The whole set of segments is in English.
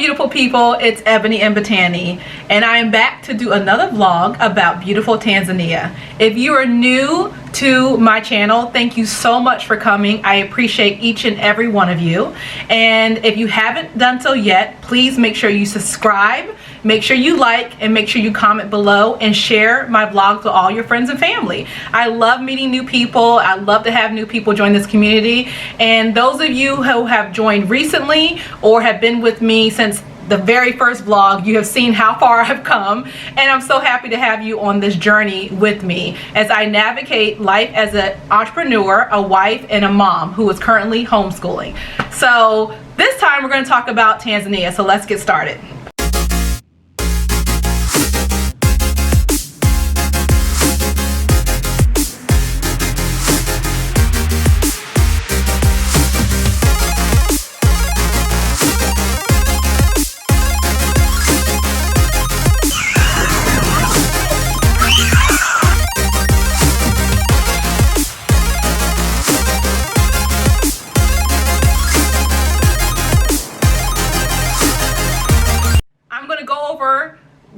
beautiful people? It's Ebony and Botany, and I am back to do another vlog about beautiful Tanzania. If you are new to my channel, thank you so much for coming. I appreciate each and every one of you. And if you haven't done so yet, please make sure you subscribe, make sure you like, and make sure you comment below and share my vlogs with all your friends and family. I love meeting new people. I love to have new people join this community. And those of you who have joined recently or have been with me since the very first vlog, you have seen how far I've come, and I'm so happy to have you on this journey with me as I navigate life as an entrepreneur, a wife, and a mom who is currently homeschooling. So this time we're going to talk about Tanzania, so let's get started.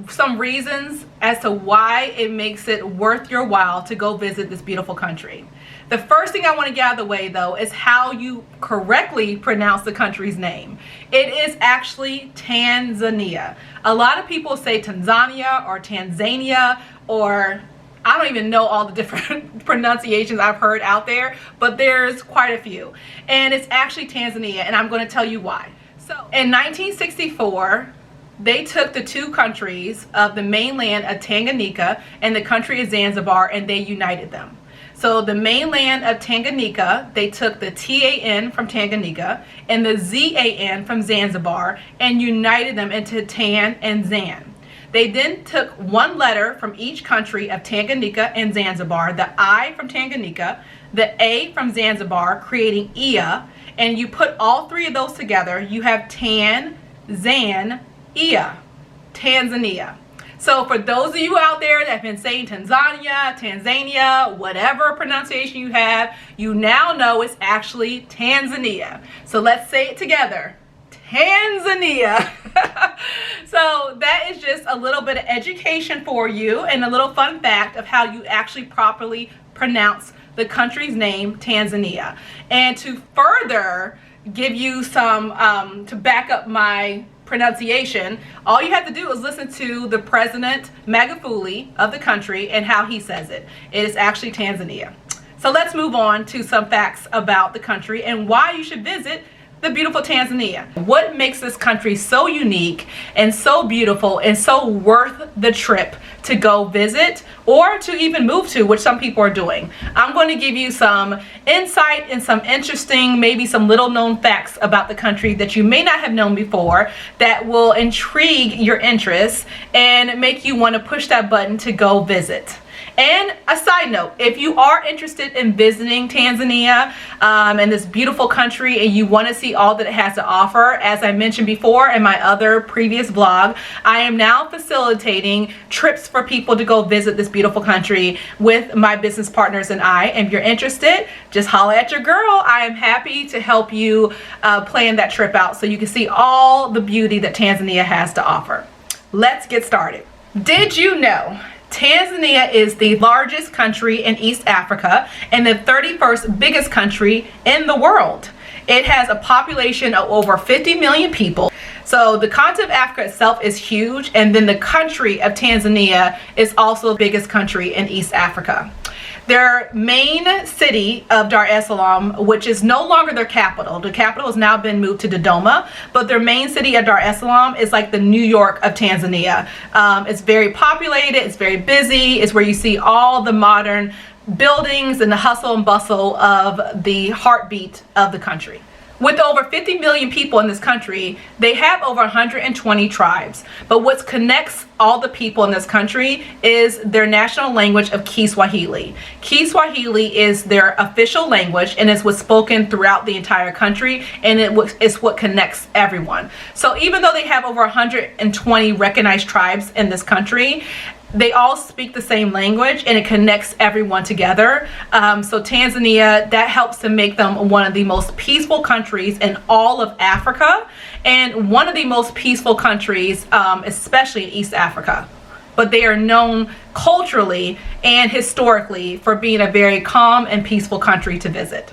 Some reasons as to why it makes it worth your while to go visit this beautiful country. The first thing I want to get out of the way though is how you correctly pronounce the country's name. It is actually Tanzania. A lot of people say Tanzania or Tanzania, or I don't even know all the different pronunciations I've heard out there, but there's quite a few. And it's actually Tanzania, and I'm going to tell you why. So in 1964, they took the two countries of the mainland of Tanganyika and the country of Zanzibar, and they united them. So the mainland of Tanganyika, they took the TAN from Tanganyika and the ZAN from Zanzibar and united them into Tan and Zan. They then took one letter from each country of Tanganyika and Zanzibar, the I from Tanganyika, the A from Zanzibar, creating Ia, and you put all three of those together, you have Tan, Zan, Ia, Tanzania. So for those of you out there that have been saying Tanzania, whatever pronunciation you have, you now know it's actually Tanzania. So let's say it together. Tanzania. So that is just a little bit of education for you and a little fun fact of how you actually properly pronounce the country's name, Tanzania. And to further give you some, to back up my pronunciation, all you have to do is listen to the President Magufuli of the country and how he says it. It is actually Tanzania. So let's move on to some facts about the country and why you should visit the beautiful Tanzania. What makes this country so unique and so beautiful and so worth the trip to go visit or to even move to, which some people are doing? I'm going to give you some insight and some interesting, maybe some little known facts about the country that you may not have known before that will intrigue your interest and make you want to push that button to go visit. And a side note, if you are interested in visiting Tanzania and this beautiful country and you want to see all that it has to offer, as I mentioned before in my other previous vlog, I am now facilitating trips for people to go visit this beautiful country with my business partners and I. And if you're interested, just holler at your girl. I am happy to help you plan that trip out so you can see all the beauty that Tanzania has to offer. Let's get started. Did you know Tanzania is the largest country in East Africa and the 31st biggest country in the world? It has a population of over 50 million people. So the continent of Africa itself is huge, and then the country of Tanzania is also the biggest country in East Africa. Their main city of Dar es Salaam, which is no longer their capital. The capital has now been moved to Dodoma, but their main city of Dar es Salaam is like the New York of Tanzania. It's very populated, it's very busy, it's where you see all the modern buildings and the hustle and bustle of the heartbeat of the country. With over 50 million people in this country, they have over 120 tribes. But what connects all the people in this country is their national language of Kiswahili. Kiswahili is their official language, and it's what's spoken throughout the entire country, and it's what connects everyone. So even though they have over 120 recognized tribes in this country, They all speak the same language, and it connects everyone together. So Tanzania, that helps to make them one of the most peaceful countries in all of Africa, and one of the most peaceful countries, especially in East Africa. But they are known culturally and historically for being a very calm and peaceful country to visit.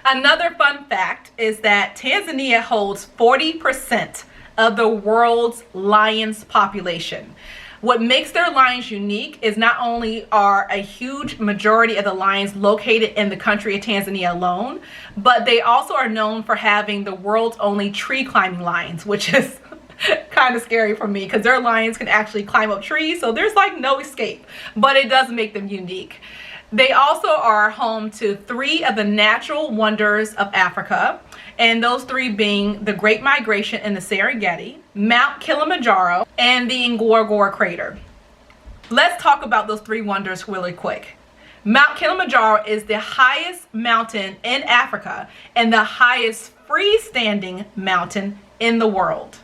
Another fun fact is that Tanzania holds 40% of the world's lions population. What makes their lions unique is not only are a huge majority of the lions located in the country of Tanzania alone, but they also are known for having the world's only tree climbing lions, which is kind of scary for me because their lions can actually climb up trees, so there's like no escape, but it does make them unique. They also are home to 3 of the natural wonders of Africa, and those 3 being the Great Migration in the Serengeti, Mount Kilimanjaro, and the Ngorongoro crater. Let's talk about those 3 wonders really quick. Mount Kilimanjaro is the highest mountain in Africa and the highest freestanding mountain in the world.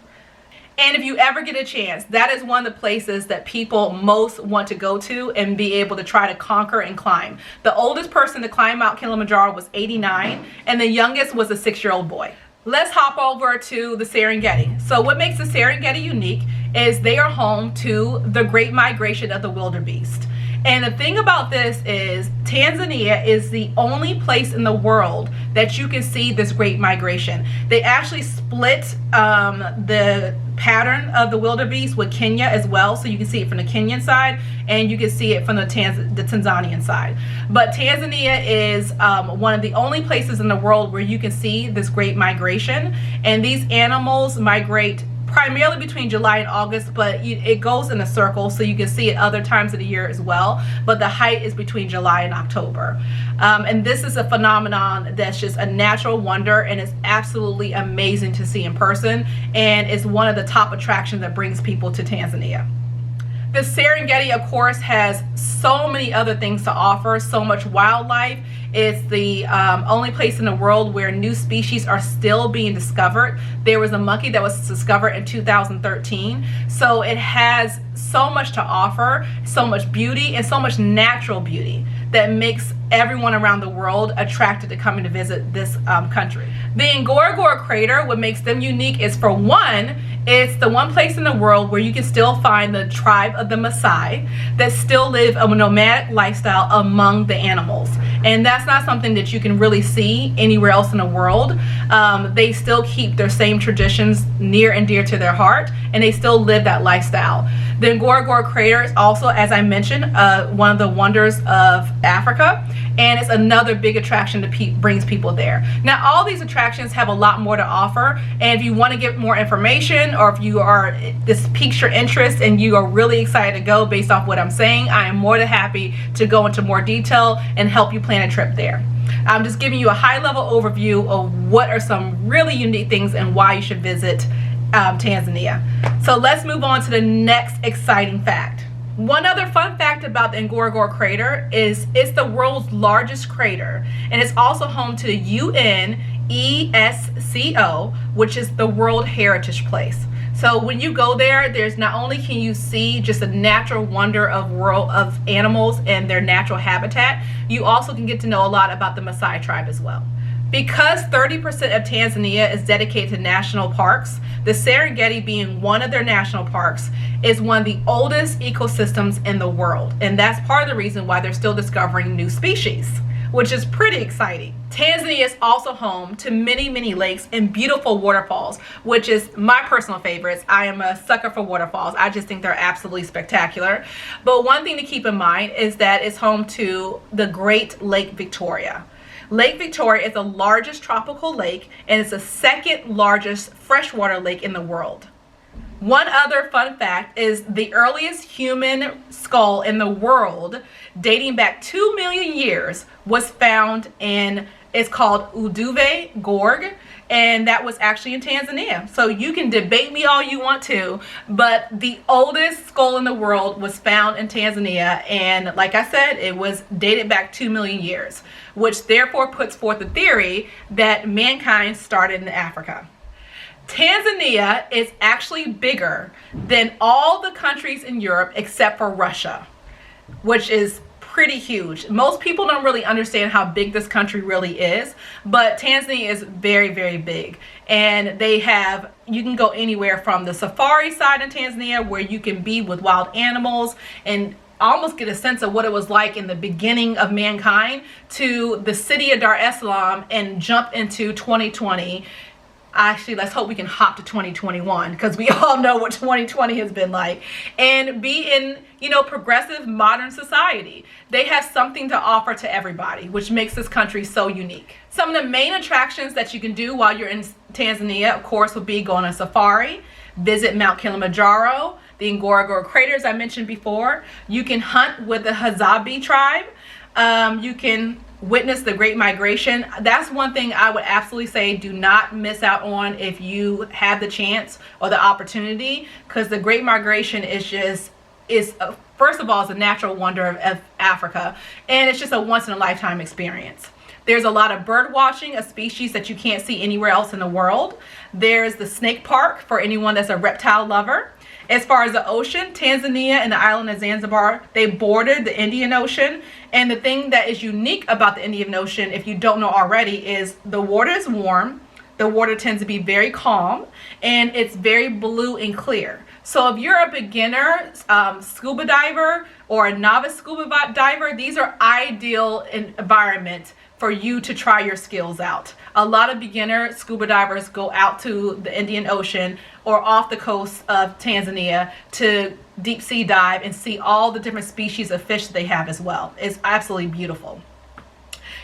And if you ever get a chance, that is one of the places that people most want to go to and be able to try to conquer and climb. The oldest person to climb Mount Kilimanjaro was 89, and the youngest was a 6-year-old boy. Let's hop over to the Serengeti. So what makes the Serengeti unique is they are home to the Great Migration of the wildebeest. And the thing about this is Tanzania is the only place in the world that you can see this Great Migration. They actually split the pattern of the wildebeest with Kenya as well, so you can see it from the Kenyan side and you can see it from the Tanzanian side. But Tanzania is one of the only places in the world where you can see this Great Migration, and these animals migrate primarily between July and August, but it goes in a circle, so you can see it other times of the year as well, but the height is between July and October. And this is a phenomenon that's just a natural wonder, and it's absolutely amazing to see in person, and it's one of the top attractions that brings people to Tanzania. The Serengeti, of course, has so many other things to offer, so much wildlife. It's the only place in the world where new species are still being discovered. There was a monkey that was discovered in 2013. So it has so much to offer, so much beauty and so much natural beauty that makes everyone around the world attracted to coming to visit this country. The Ngorongoro crater, what makes them unique is, for one, it's the one place in the world where you can still find the tribe of the Maasai that still live a nomadic lifestyle among the animals. And that's not something that you can really see anywhere else in the world. They still keep their same traditions near and dear to their heart, and they still live that lifestyle. The Ngorongoro crater is also, as I mentioned, one of the wonders of Africa, and it's another big attraction that brings people there. Now, all these attractions have a lot more to offer, and if you want to get more information, or if this piques your interest and you are really excited to go based off what I'm saying, I am more than happy to go into more detail and help you plan a trip there. I'm just giving you a high-level overview of what are some really unique things and why you should visit Tanzania. So let's move on to the next exciting fact. One other fun fact about the Ngorongoro crater is it's the world's largest crater, and it's also home to the UNESCO, which is the World Heritage Place. So when you go there, there's not only can you see just a natural wonder of animals and their natural habitat, you also can get to know a lot about the Maasai tribe as well. Because 30% of Tanzania is dedicated to national parks, the Serengeti, being one of their national parks, is one of the oldest ecosystems in the world. And that's part of the reason why they're still discovering new species, which is pretty exciting. Tanzania is also home to many, many lakes and beautiful waterfalls, which is my personal favorites. I am a sucker for waterfalls. I just think they're absolutely spectacular. But one thing to keep in mind is that it's home to the Great Lake Victoria. Lake Victoria is the largest tropical lake, and it's the second largest freshwater lake in the world. One other fun fact is the earliest human skull in the world, dating back 2 million years, was found in, it's called Uduve Gorge, and that was actually in Tanzania. So you can debate me all you want to, but the oldest skull in the world was found in Tanzania, and like I said, it was dated back 2 million years, which therefore puts forth the theory that mankind started in Africa. Tanzania is actually bigger than all the countries in Europe except for Russia, which is pretty huge. Most people don't really understand how big this country really is, but Tanzania is very, very big. And they have, you can go anywhere from the safari side in Tanzania where you can be with wild animals and almost get a sense of what it was like in the beginning of mankind, to the city of Dar es Salaam and jump into 2020. Actually, let's hope we can hop to 2021, because we all know what 2020 has been like, and be in, you know, progressive modern society. They have something to offer to everybody, which makes this country so unique. Some of the main attractions that you can do while you're in Tanzania, of course, would be go on a safari, visit Mount Kilimanjaro, the Ngorongoro craters I mentioned before. You can hunt with the Hadzabe tribe. You can witness the Great Migration. That's one thing I would absolutely say do not miss out on if you have the chance or the opportunity, because the Great Migration is just, first of all, it's a natural wonder of Africa, and it's just a once in a lifetime experience. There's a lot of bird watching, a species that you can't see anywhere else in the world. There's the snake park for anyone that's a reptile lover. As far as the ocean, Tanzania and the island of Zanzibar, they border the Indian Ocean. And the thing that is unique about the Indian Ocean, if you don't know already, is the water is warm. The water tends to be very calm, and it's very blue and clear. So if you're a beginner scuba diver or a novice scuba diver, these are ideal environments for you to try your skills out. A lot of beginner scuba divers go out to the Indian Ocean or off the coast of Tanzania to deep sea dive and see all the different species of fish they have as well. It's absolutely beautiful.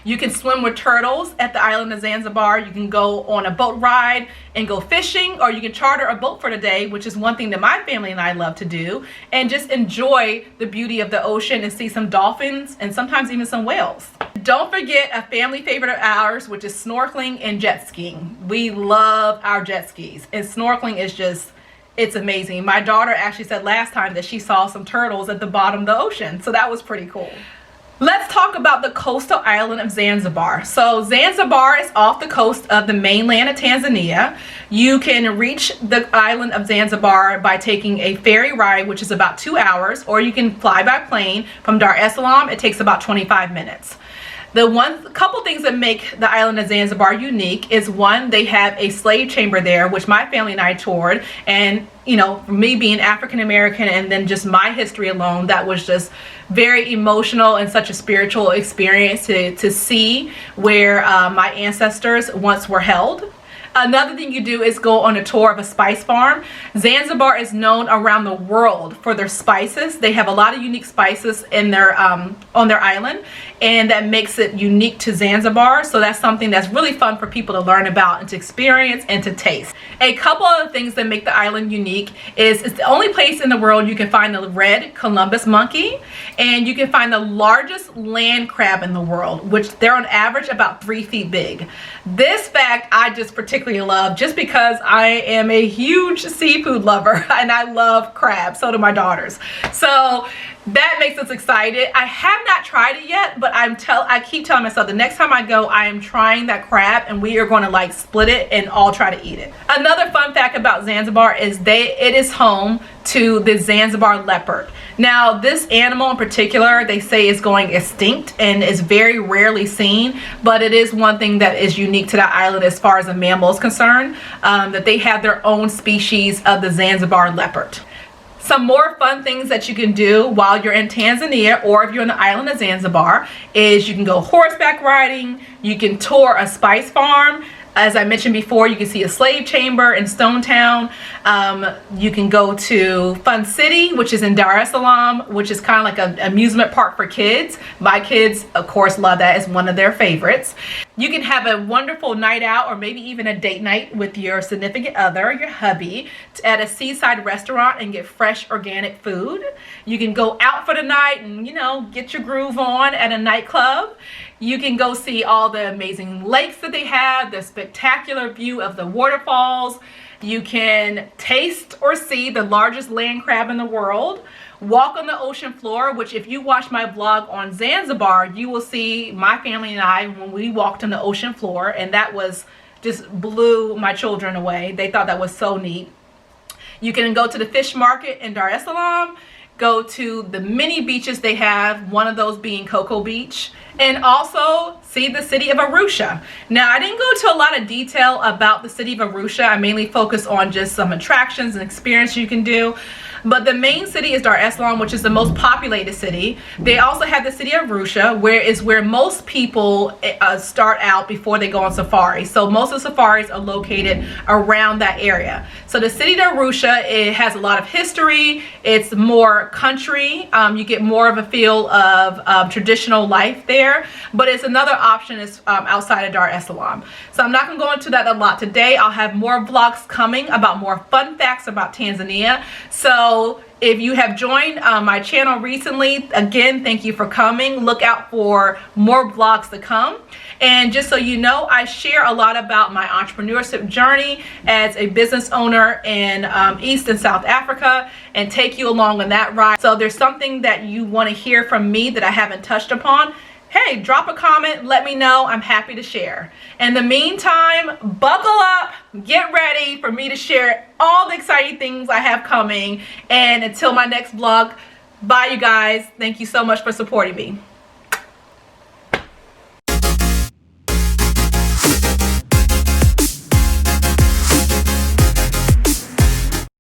You can swim with turtles at the island of Zanzibar. You can go on a boat ride and go fishing, or you can charter a boat for the day, which is one thing that my family and I love to do, and just enjoy the beauty of the ocean and see some dolphins and sometimes even some whales. Don't forget a family favorite of ours, which is snorkeling and jet skiing. We love our jet skis, and snorkeling is just, it's amazing. My daughter actually said last time that she saw some turtles at the bottom of the ocean, so that was pretty cool. Let's talk about the coastal island of Zanzibar. So Zanzibar is off the coast of the mainland of Tanzania. You can reach the island of Zanzibar by taking a ferry ride, which is about 2 hours, or you can fly by plane from Dar es Salaam. It takes about 25 minutes. The couple things that make the island of Zanzibar unique is, one, they have a slave chamber there, which my family and I toured, and you know, for me being African American and then just my history alone, that was just very emotional and such a spiritual experience to see where my ancestors once were held. Another thing you do is go on a tour of a spice farm. Zanzibar is known around the world for their spices. They have a lot of unique spices in their on their island, and that makes it unique to Zanzibar. So that's something that's really fun for people to learn about and to experience and to taste. A couple of things that make the island unique is it's the only place in the world you can find the red Columbus monkey, and you can find the largest land crab in the world, which they're on average about 3 feet big. This fact I just particularly love, just because I am a huge seafood lover and I love crab. So do my daughters. So that makes us excited. I have not tried it yet, but I keep telling myself the next time I go, I am trying that crab, and we are going to like split it and all try to eat it. Another fun fact about Zanzibar is it is home to the Zanzibar leopard. Now, this animal in particular, they say is going extinct and is very rarely seen, but it is one thing that is unique to that island as far as a mammal is concerned, that they have their own species of the Zanzibar leopard. Some more fun things that you can do while you're in Tanzania, or if you're on the island of Zanzibar, is you can go horseback riding, you can tour a spice farm. As I mentioned before, you can see a slave chamber in Stone Town. You can go to Fun City, which is in Dar es Salaam, which is kind of like an amusement park for kids. My kids, of course, love that. It's one of their favorites. You can have a wonderful night out, or maybe even a date night with your significant other, your hubby, at a seaside restaurant and get fresh organic food. You can go out for the night and, you know, get your groove on at a nightclub. You can go see all the amazing lakes that they have, the spectacular view of the waterfalls. You can taste or see the largest land crab in the world. Walk on the ocean floor, which if you watch my vlog on Zanzibar, you will see my family and I when we walked on the ocean floor, and that was just blew my children away. They thought that was so neat. You can go to the fish market in Dar es Salaam, go to the many beaches they have, one of those being Cocoa Beach, and also see the city of Arusha. Now, I didn't go into a lot of detail about the city of Arusha. I mainly focused on just some attractions and experience you can do. But the main city is Dar es Salaam, which is the most populated city. They also have the city of Arusha, where most people start out before they go on safari. So most of the safaris are located around that area. So the city of Arusha, it has a lot of history. It's more country. You get more of a feel of traditional life there. But it's another option is outside of Dar es Salaam. So I'm not going to go into that a lot today. I'll have more vlogs coming about more fun facts about Tanzania. So if you have joined my channel recently, again, thank you for coming. Look out for more vlogs to come. And just so you know, I share a lot about my entrepreneurship journey as a business owner in East and South Africa, and take you along on that ride. So if there's something that you want to hear from me that I haven't touched upon, hey, drop a comment, let me know. I'm happy to share. In the meantime, buckle up, get ready for me to share all the exciting things I have coming. And until my next vlog, bye you guys. Thank you so much for supporting me.